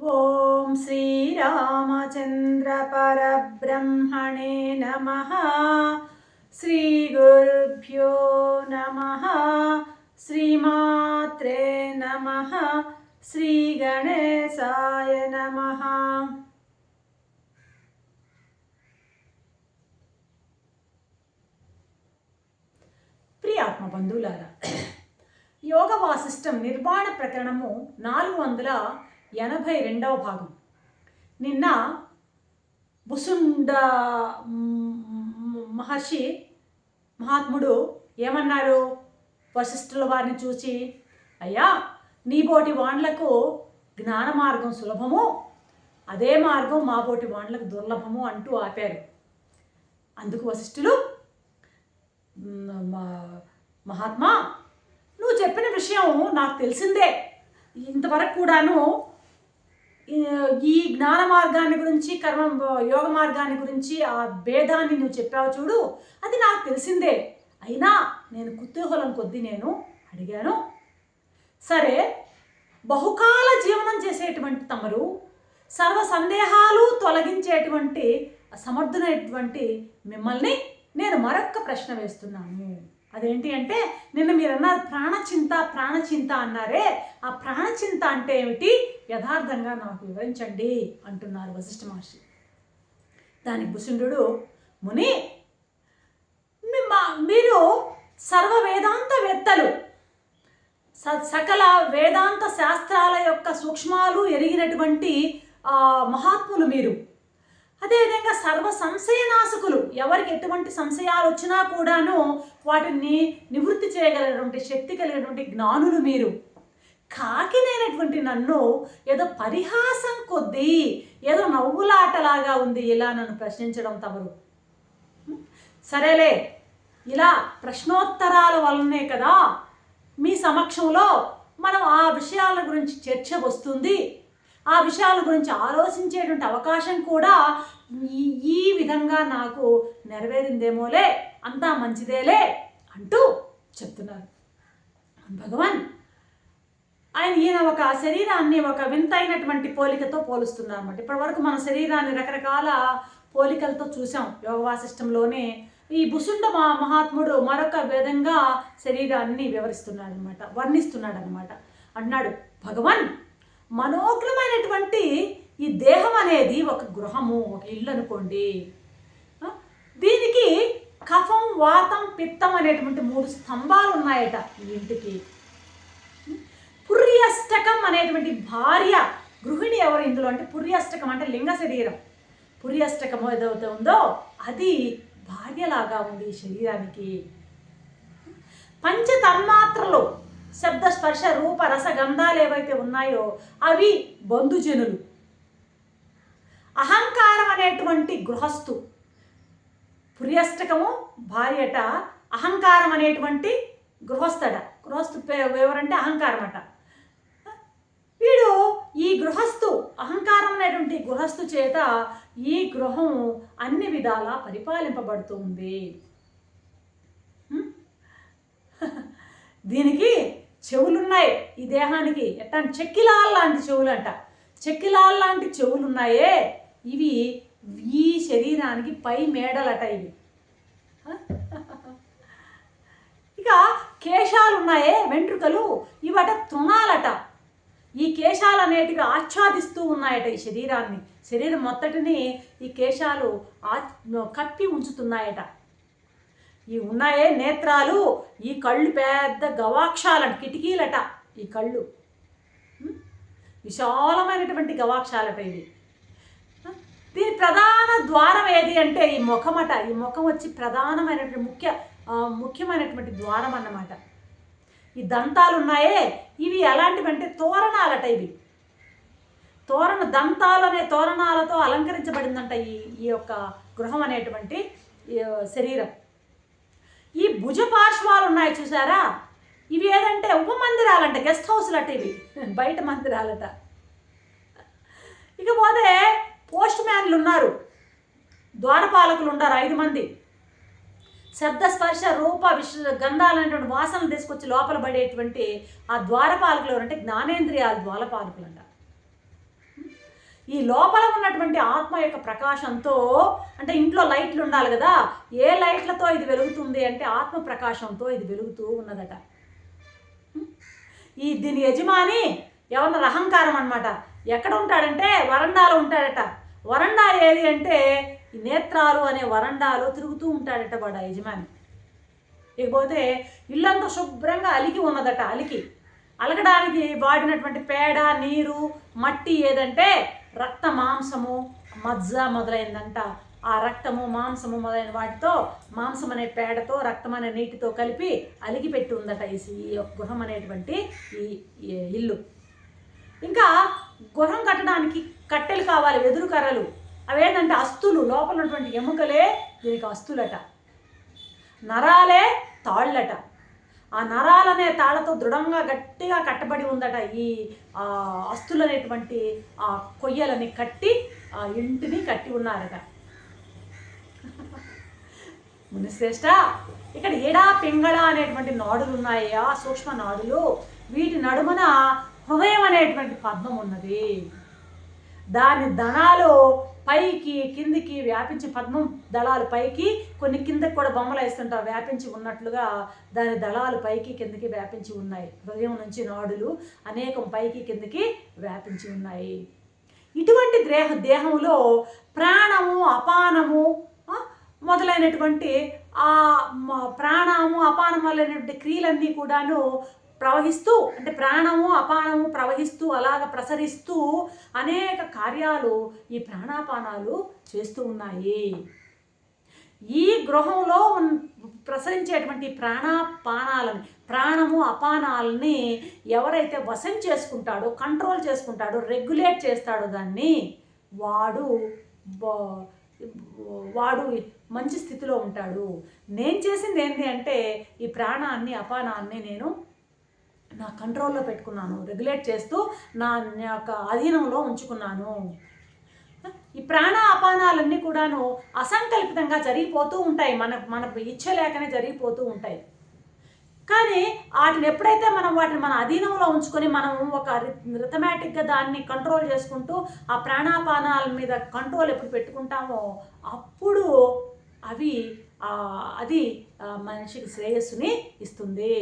ఓం శ్రీరామచంద్ర పరబ్రహ్మణే నమః. శ్రీ గురుభ్యో నమః. శ్రీమాత్రే నమః. శ్రీ గణేశాయ నమః. ప్రియ ఆత్మబంధువులారా, యోగ వాసిష్టం నిర్వాణ ప్రకరణము 482వ భాగం. నిన్న బుసుండ మహర్షి మహాత్ముడు ఏమన్నారు? వశిష్ఠుల వారిని చూసి, అయ్యా, నీబోటి వాండ్లకు జ్ఞాన మార్గం సులభము, అదే మార్గం మాబోటి వాండ్లకు దుర్లభము అంటూ ఆపారు. అందుకు వశిష్ఠులు, మహాత్మా, నువ్వు చెప్పిన విషయం నాకు తెలిసిందే. ఇంతవరకు కూడాను ఈ జ్ఞాన మార్గాన్ని గురించి, యోగ మార్గాన్ని గురించి ఆ భేదాన్ని నువ్వు చెప్పావు చూడు, అది నాకు తెలిసిందే. అయినా నేను కుతూహలం కొద్దీ నేను అడిగాను. సరే, బహుకాల జీవనం చేసేటువంటి తమరు, సర్వ సందేహాలు తొలగించేటువంటి సమర్థునైనటువంటి మిమ్మల్ని నేను మరొక్క ప్రశ్న వేస్తున్నాను. అదేంటి అంటే, నిన్న మీరు అన్నారు ప్రాణచింత అన్నారే, ఆ ప్రాణచింత అంటే ఏమిటి? యథార్థంగా నాకు వివరించండి అంటున్నారు వశిష్ఠ మహర్షి. దానికి భుసుండు, ముని, మీరు సర్వ వేదాంతవేత్తలు, సకల వేదాంత శాస్త్రాల యొక్క సూక్ష్మాలు ఎరిగినటువంటి మహాత్ములు మీరు. అదేవిధంగా సర్వ సంశయనాశకులు, ఎవరికి ఎటువంటి సంశయాలు వచ్చినా కూడాను వాటిని నివృత్తి చేయగలిగినటువంటి శక్తి కలిగినటువంటి జ్ఞానులు మీరు. కాకినైనటువంటి నన్ను ఏదో పరిహాసం కొద్దీ, ఏదో నవ్వులాటలాగా ఉంది ఇలా నన్ను ప్రశ్నించడం తమరు. సరేలే, ఇలా ప్రశ్నోత్తరాల వల్లనే కదా మీ సమక్షంలో మనం ఆ విషయాల గురించి చర్చ వస్తుంది, ఆ విషయాల గురించి ఆలోచించేటువంటి అవకాశం కూడా ఈ విధంగా నాకు నెరవేరిందేమోలే, అంతా మంచిదేలే అంటూ చెప్తున్నారు భగవాన్. ఈయన ఒక శరీరాన్ని ఒక వింతైనటువంటి పోలికతో పోలుస్తున్నారు అన్నమాట. ఇప్పటివరకు మన శరీరాన్ని రకరకాల పోలికలతో చూసాం యోగ వాసిష్టంలోనే. ఈ బుసుండ మహాత్ముడు మరొక విధంగా శరీరాన్ని వివరిస్తున్నాడు అనమాట, వర్ణిస్తున్నాడు అనమాట. అన్నాడు, భగవాన్, మనోజ్ఞమైనటువంటి ఈ దేహం అనేది ఒక గృహము, ఒక ఇల్లు అనుకోండి. దీనికి కఫం, వాతం, పిత్తం అనేటువంటి 3 స్తంభాలు ఉన్నాయట ఈ ఇంటికి. పుర్యష్టకం అనేటువంటి భార్య, గృహిణి ఎవరు ఇందులో అంటే, పుర్యష్టకం అంటే లింగ శరీరం. పుర్యష్టకం ఏదైతే ఉందో అది భార్యలాగా ఉంది ఈ శరీరానికి. పంచతన్మాత్రలు, శబ్ద, స్పర్శ, రూప, రస, గంధాలు ఏవైతే ఉన్నాయో అవి బంధుజనులు. అహంకారం అనేటువంటి గృహస్థు, పుర్యష్టకము భార్యట, అహంకారం అనేటువంటి గృహస్థట. గృహస్థు ఎవరంటే అహంకారం అట. వీడు ఈ గృహస్థు, అహంకారం అనేటువంటి గృహస్థు చేత ఈ గృహం అన్ని విధాలా పరిపాలింపబడుతుంది. దీనికి చెవులున్నాయి ఈ దేహానికి, ఎట్లా చెక్కిలాల్ లాంటి చెవులు అంట. చెక్కిలాల్ లాంటి చెవులు ఉన్నాయే, ఇవి ఈ శరీరానికి పై మేడలట ఇవి. ఇక కేశాలు ఉన్నాయే, వెంట్రుకలు, ఇవట తృణాలట. ఈ కేశాలు అనేటివి ఆచ్ఛాదిస్తూ ఉన్నాయట ఈ శరీరాన్ని. శరీరం మొత్తటిని ఈ కేశాలు కప్పి ఉంచుతున్నాయట. ఈ ఉన్నాయే నేత్రాలు, ఈ కళ్ళు పెద్ద గవాక్షాలంట, కిటికీలట ఈ కళ్ళు, విశాలమైనటువంటి గవాక్షాలట ఇవి. దీని ప్రధాన ద్వారం ఏది అంటే ఈ ముఖమట. ఈ ముఖం వచ్చి ప్రధానమైనటువంటి ముఖ్యమైనటువంటి ద్వారం అన్నమాట. ఈ దంతాలు ఉన్నాయే, ఇవి ఎలాంటివంటే తోరణాలట. ఇవి దంతాలు అనే తోరణాలతో అలంకరించబడిందంట ఈ యొక్క గృహం అనేటువంటి శరీరం. ఈ భుజ పార్శ్వాలు ఉన్నాయి చూసారా, ఇవి ఏదంటే ఉపమందిరాలంట, గెస్ట్ హౌస్లట, ఇవి బయట మందిరాలట. ఇకపోతే పోస్ట్ మ్యాన్లు ఉన్నారు, ద్వారపాలకులు ఉన్నారు 5 మంది. శబ్ద, స్పర్శ, రూప, గంధాలనేటువంటి వాసనలు తీసుకొచ్చి లోపల పడేటువంటి ఆ ద్వారపాలకులు అంటే జ్ఞానేంద్రియాలు ద్వారపాలకులు అంట. ఈ లోపల ఉన్నటువంటి ఆత్మ యొక్క ప్రకాశంతో, అంటే ఇంట్లో లైట్లు ఉండాలి కదా, ఏ లైట్లతో ఇది వెలుగుతుంది అంటే ఆత్మ ప్రకాశంతో ఇది వెలుగుతూ ఉన్నదట. దీని యజమాని ఎవరన్నా అహంకారం అనమాట. ఎక్కడ ఉంటాడంటే వరండాలో ఉంటాడట. వరండా ఏది అంటే ఈ నేత్రాలు అనే వరండాలో తిరుగుతూ ఉంటాడట వాడు ఆ యజమాని. ఇకపోతే ఇల్లంతా శుభ్రంగా అలికి ఉన్నదట. అలకడానికి వాడినటువంటి పేడ, నీరు, మట్టి ఏదంటే రక్త, మాంసము, మజ్జ మొదలైందంట. ఆ రక్తము, మాంసము మొదలైన వాటితో, మాంసం అనే పేడతో, రక్తం అనే నీటితో కలిపి అలిగి పెట్టి ఉందట ఈ గృహం అనేటువంటి ఈ ఇల్లు. ఇంకా గృహం కట్టడానికి కట్టెలు కావాలి, వెదురు కర్రలు. అవేంటంటే అస్తులు, లోపల ఉన్నటువంటి ఎముకలే దీనికి అస్తులట. నరాలే తాళ్ళట. ఆ నరాలనే తాళ్ళతో దృఢంగా గట్టిగా కట్టబడి ఉందట ఈ అస్తులు అనేటువంటి ఆ కొయ్యలని కట్టి ఆ ఇంటిని కట్టి ఉన్నారట. మునిశ్రేష్ట, ఇక్కడ ఏడా పింగళ అనేటువంటి నాడులు ఉన్నాయి, ఆ సూక్ష్మ నాడులు. వీటి నడుమున హృదయం అనేటువంటి పద్మం ఉన్నది. దాని దళాలు పైకి కిందికి వ్యాపించి, పద్మం దళాలు పైకి, కొన్ని కిందకి కూడా బొమ్మలు వేస్తుంటారు, వ్యాపించి ఉన్నట్లుగా దాని దళాలు పైకి కిందకి వ్యాపించి ఉన్నాయి. హృదయం నుంచి నాడులు అనేకం పైకి కిందకి వ్యాపించి ఉన్నాయి. ఇటువంటి దేహంలో ప్రాణము, అపానము మొదలైనటువంటి ఆ ప్రాణము, అపానం మొదలైనటువంటి క్రియలన్నీ కూడాను ప్రవహిస్తూ, అంటే ప్రాణము, అపానము ప్రవహిస్తూ అలాగ ప్రసరిస్తూ అనేక కార్యాలు ఈ ప్రాణాపానాలు చేస్తూ ఉన్నాయి. ఈ గృహంలో ప్రసరించేటువంటి ప్రాణాపానాలని, ప్రాణము ప్రాణాపానాలని ఎవరైతే వశం చేసుకుంటాడో, కంట్రోల్ చేసుకుంటాడో, రెగ్యులేట్ చేస్తాడో దాన్ని, వాడు మంచి స్థితిలో ఉంటాడు. నేను చేసింది ఏంటి అంటే ఈ ప్రాణాన్ని, అపానాన్ని నేను నా కంట్రోల్లో పెట్టుకున్నాను, రెగ్యులేట్ చేస్తూ నా యొక్క అధీనంలో ఉంచుకున్నాను. ఈ ప్రాణ అపానాలన్నీ కూడాను అసంకల్పితంగా జరిగిపోతూ ఉంటాయి, మన ఇచ్చ లేకనే జరిగిపోతూ ఉంటాయి. కానీ వాటిని ఎప్పుడైతే మనం వాటిని మన అధీనంలో ఉంచుకొని మనం ఒక రిథమాటిక్గా దాన్ని కంట్రోల్ చేసుకుంటూ ఆ ప్రాణాపానాల మీద కంట్రోల్ ఎప్పుడు పెట్టుకుంటామో అప్పుడు అది మనిషికి శ్రేయస్సుని ఇస్తుంది.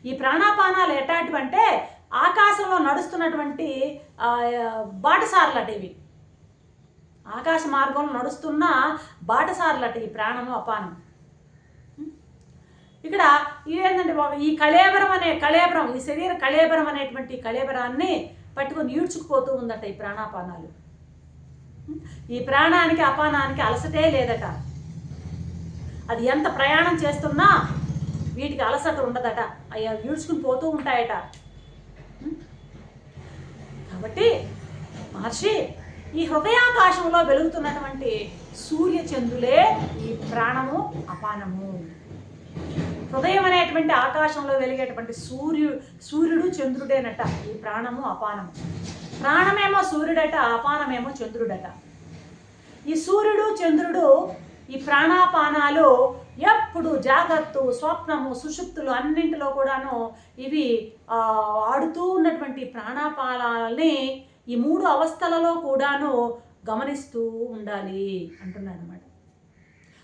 ఈ ప్రాణాపానాలు ఎట్లాంటివంటే ఆకాశంలో నడుస్తున్నటువంటి బాటసారులట. ఇవి ఆకాశ మార్గంలో నడుస్తున్న బాటసారులట ఈ ప్రాణము, అపానం. ఇక్కడ ఇదేంటంటే ఈ కళేబరం, ఈ శరీర కళేబరం అనేటువంటి కళేబరాన్ని పట్టుకొని ఈడ్చుకుపోతూ ఉందట ఈ ప్రాణాపానాలు. ఈ ప్రాణానికి, అపానానికి అలసటే లేదట. అది ఎంత ప్రయాణం చేస్తున్నా వీటికి అలసట ఉండదట, అవి ఈడ్చుకుని పోతూ ఉంటాయట. కాబట్టి మహర్షి, ఈ హృదయాకాశంలో వెలుగుతున్నటువంటి సూర్యచంద్రులే ఈ ప్రాణము, అపానము. హృదయం అనేటువంటి ఆకాశంలో వెలిగేటువంటి సూర్యుడు చంద్రుడేనట ఈ ప్రాణము, అపానము. ప్రాణమేమో సూర్యుడట, అపానమేమో చంద్రుడట. ఈ సూర్యుడు, చంద్రుడు, ఈ ప్రాణాపానాలు ఎప్పుడు జాగ్రత్త, స్వప్నము, సుషుప్తులు అన్నింటిలో కూడాను ఇవి ఆడుతూ ఉన్నటువంటి ప్రాణాపానాలని ఈ 3 అవస్థలలో కూడాను గమనిస్తూ ఉండాలి అంటున్నాడు అన్నమాట.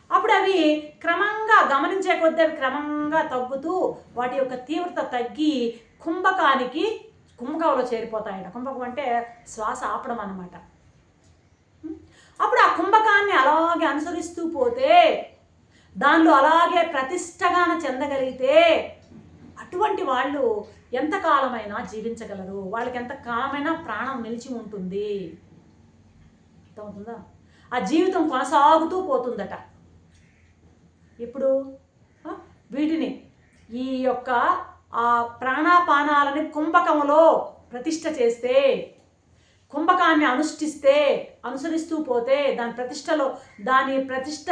అప్పుడు అవి క్రమంగా గమనించే కొద్దీ అవి క్రమంగా తగ్గుతూ వాటి యొక్క తీవ్రత తగ్గి కుంభకంలో చేరిపోతాయట. కుంభకం అంటే శ్వాస ఆపడం అన్నమాట. అప్పుడు ఆ కుంభకాన్ని అలాగే అనుసరిస్తూ పోతే, దానిలో అలాగే ప్రతిష్టగాన చెందగలిగితే అటువంటి వాళ్ళు ఎంతకాలమైనా జీవించగలరు, వాళ్ళకి ఎంతకాలమైనా ప్రాణం నిలిచి ఉంటుంది. అర్థమవుతుందా? ఆ జీవితం కొనసాగుతూ పోతుందట. ఇప్పుడు వీటిని ఈ యొక్క ఆ ప్రాణాపానాలని కుంభకంలో ప్రతిష్ఠ చేస్తే, కుంభకాన్ని అనుసరిస్తూ పోతే, దాని ప్రతిష్ఠ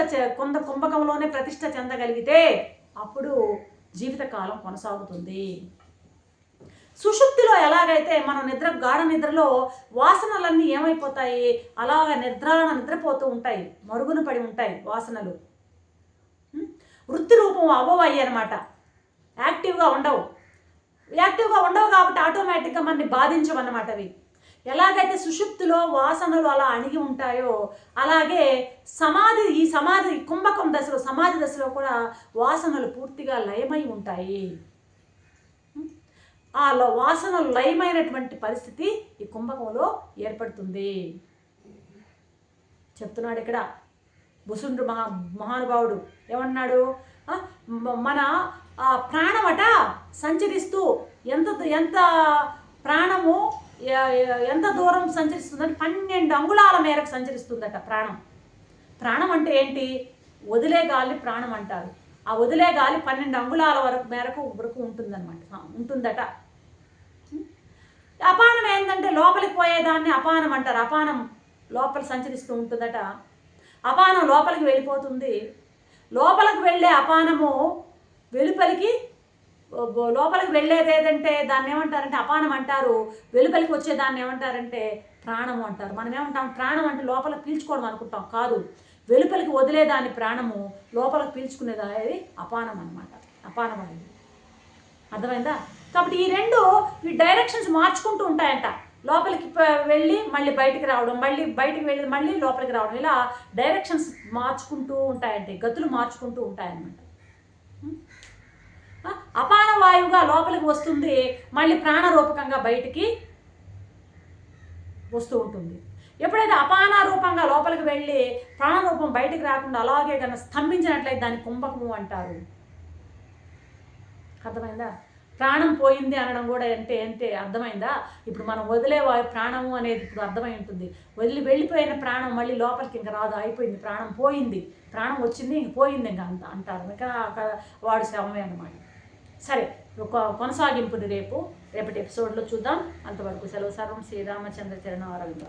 కుంభకంలోనే ప్రతిష్ఠ చెందగలిగితే అప్పుడు జీవితకాలం కొనసాగుతుంది. సుషుప్తిలో ఎలాగైతే మనం గాఢ నిద్రలో వాసనలన్నీ ఏమైపోతాయి, అలాగ నిద్రపోతూ ఉంటాయి, మరుగున పడి ఉంటాయి వాసనలు. వృత్తి రూపం అవ్వవయ్యి అనమాట, యాక్టివ్గా ఉండవు కాబట్టి ఆటోమేటిక్గా మనని బాధించవన్నమాట అవి. ఎలాగైతే సుషుప్తిలో వాసనలు అలా అణిగి ఉంటాయో అలాగే ఈ సమాధి కుంభకం దశలో సమాధి దశలో కూడా వాసనలు పూర్తిగా లయమై ఉంటాయి. ఆ వాసనలు లయమైనటువంటి పరిస్థితి ఈ కుంభకంలో ఏర్పడుతుంది చెప్తున్నాడు ఇక్కడ బుసుండ్రు మహానుభావుడు. ఏమన్నాడు? మన ప్రాణమట సంచరిస్తూ ఎంత ప్రాణము ఎంత దూరం సంచరిస్తుందంటే 12 అంగుళాల మేరకు సంచరిస్తుందట ప్రాణం. ప్రాణం అంటే ఏంటి? వదిలే గాలి ప్రాణం అంటారు. ఆ వదిలే గాలి 12 అంగుళాల మేరకు ఉంటుందట. అపానం ఏంటంటే లోపలికి పోయేదాన్ని అపానం అంటారు. అపానం లోపల సంచరిస్తూ ఉంటుందట. అపానం లోపలికి వెళ్ళిపోతుంది. లోపలికి వెళ్ళే అపానము లోపలికి వెళ్ళేది ఏదంటే దాన్ని ఏమంటారంటే అపానం అంటారు. వెలుపలికి వచ్చేదాన్ని ఏమంటారంటే ప్రాణము అంటారు. మనం ఏమంటాం? ప్రాణం అంటే లోపలికి పీల్చుకోవడం అనుకుంటాం. కాదు, వెలుపలికి వదిలేదాన్ని ప్రాణము, లోపలికి పీల్చుకునేది అపానం అన్నమాట. అపానవాయువు. అర్థమైందా? కాబట్టి ఈ డైరెక్షన్స్ మార్చుకుంటూ ఉంటాయంట. లోపలికి వెళ్ళి మళ్ళీ బయటికి రావడం, మళ్ళీ బయటికి వెళ్ళి మళ్ళీ లోపలికి రావడం, ఇలా డైరెక్షన్స్ మార్చుకుంటూ ఉంటాయంటే గతులు మార్చుకుంటూ ఉంటాయన్నమాట. అపాన వాయువుగా లోపలికి వస్తుంది, మళ్ళీ ప్రాణరూపకంగా బయటికి వస్తూ ఉంటుంది. ఎప్పుడైతే అపాన రూపంగా లోపలికి వెళ్ళి ప్రాణరూపం బయటికి రాకుండా అలాగే కనుక స్తంభించినట్లయితే దాన్ని కుంభకము అంటారు. అర్థమైందా? ప్రాణం పోయింది అనడం కూడా అంటే అర్థమైందా? ఇప్పుడు మనం వదిలే ప్రాణము అనేది ఇప్పుడు అర్థమై ఉంటుంది. వెళ్ళిపోయిన ప్రాణం మళ్ళీ లోపలికి ఇంకా రాదు, అయిపోయింది, ప్రాణం పోయింది, ప్రాణం వచ్చింది ఇంక పోయింది ఇంకా అంటారు. ఇంకా వాడు శవమే అన్నమాట. సరే, కొనసాగింపుని రేపటి ఎపిసోడ్లో చూద్దాం. అంతవరకు సెలవు. సర్వం శ్రీరామచంద్ర చరణ అరవింద.